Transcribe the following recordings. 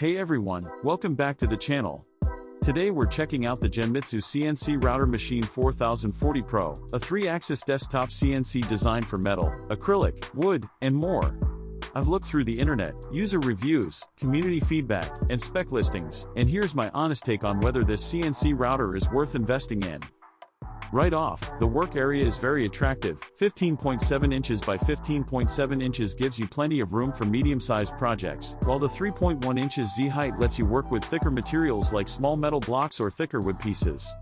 Hey everyone, welcome back to the channel. Today we're checking out the Genmitsu CNC Router Machine 4040 Pro, a 3-axis desktop CNC designed for metal, acrylic, wood, and more. I've looked through the internet, user reviews, community feedback, and spec listings, and here's my honest take on whether this CNC router is worth investing in. Right off, the work area is very attractive. 15.7 inches by 15.7 inches gives you plenty of room for medium-sized projects, while the 3.1 inches Z height lets you work with thicker materials like small metal blocks or thicker wood pieces.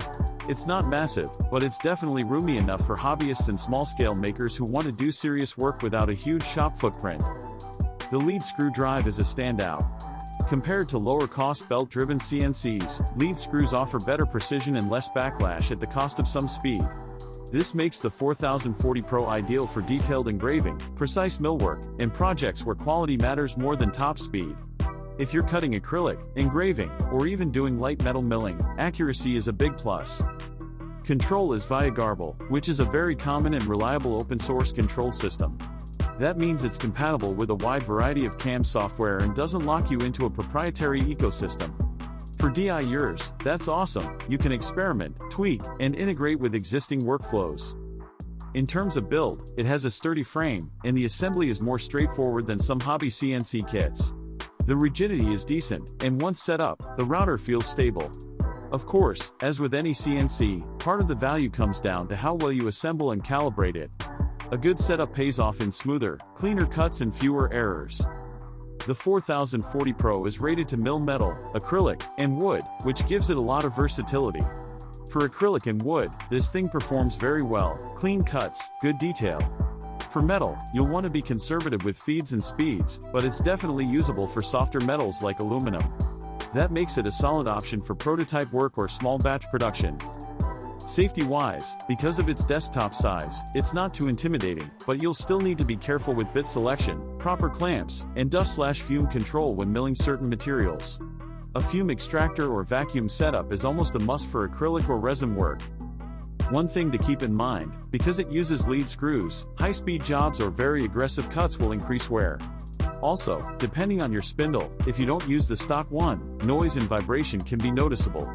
It's not massive, but it's definitely roomy enough for hobbyists and small-scale makers who want to do serious work without a huge shop footprint. The lead screw drive is a standout. Compared to lower-cost belt-driven CNCs, lead screws offer better precision and less backlash at the cost of some speed. This makes the 4040 Pro ideal for detailed engraving, precise millwork, and projects where quality matters more than top speed. If you're cutting acrylic, engraving, or even doing light metal milling, accuracy is a big plus. Control is via GRBL, which is a very common and reliable open-source control system. That means it's compatible with a wide variety of CAM software and doesn't lock you into a proprietary ecosystem. For DIYers, that's awesome. You can experiment, tweak, and integrate with existing workflows. In terms of build, it has a sturdy frame, and the assembly is more straightforward than some hobby CNC kits. The rigidity is decent, and once set up, the router feels stable. Of course, as with any CNC, part of the value comes down to how well you assemble and calibrate it. A good setup pays off in smoother, cleaner cuts and fewer errors. The 4040 Pro is rated to mill metal, acrylic, and wood, which gives it a lot of versatility. For acrylic and wood, this thing performs very well, clean cuts, good detail. For metal, you'll want to be conservative with feeds and speeds, but it's definitely usable for softer metals like aluminum. That makes it a solid option for prototype work or small batch production. Safety-wise, because of its desktop size, it's not too intimidating, but you'll still need to be careful with bit selection, proper clamps, and dust/fume control when milling certain materials. A fume extractor or vacuum setup is almost a must for acrylic or resin work. One thing to keep in mind, because it uses lead screws, high-speed jobs or very aggressive cuts will increase wear. Also, depending on your spindle, if you don't use the stock one, noise and vibration can be noticeable.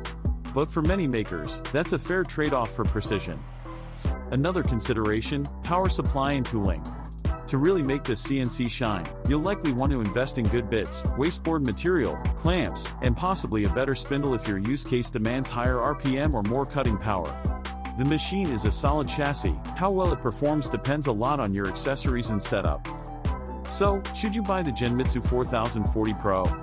But for many makers, that's a fair trade-off for precision. Another consideration, power supply and tooling. To really make this CNC shine, you'll likely want to invest in good bits, wasteboard material, clamps, and possibly a better spindle if your use case demands higher RPM or more cutting power. The machine is a solid chassis. How well it performs depends a lot on your accessories and setup. So, should you buy the Genmitsu 4040 Pro?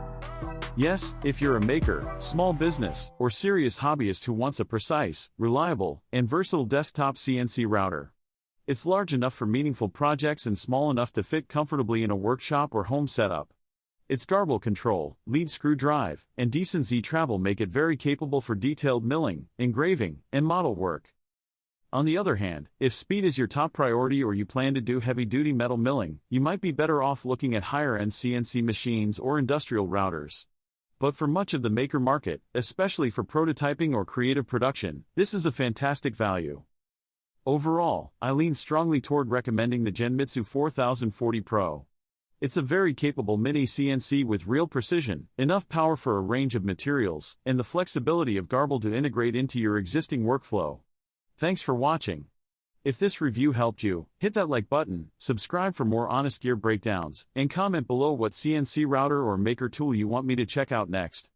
Yes, if you're a maker, small business, or serious hobbyist who wants a precise, reliable, and versatile desktop CNC router. It's large enough for meaningful projects and small enough to fit comfortably in a workshop or home setup. Its GRBL control, lead screw drive, and decent Z travel make it very capable for detailed milling, engraving, and model work. On the other hand, if speed is your top priority or you plan to do heavy-duty metal milling, you might be better off looking at higher-end CNC machines or industrial routers. But for much of the maker market, especially for prototyping or creative production, this is a fantastic value. Overall, I lean strongly toward recommending the Genmitsu 4040 Pro. It's a very capable mini CNC with real precision, enough power for a range of materials, and the flexibility of GRBL to integrate into your existing workflow. Thanks for watching. If this review helped you, hit that like button, subscribe for more honest gear breakdowns, and comment below what CNC router or maker tool you want me to check out next.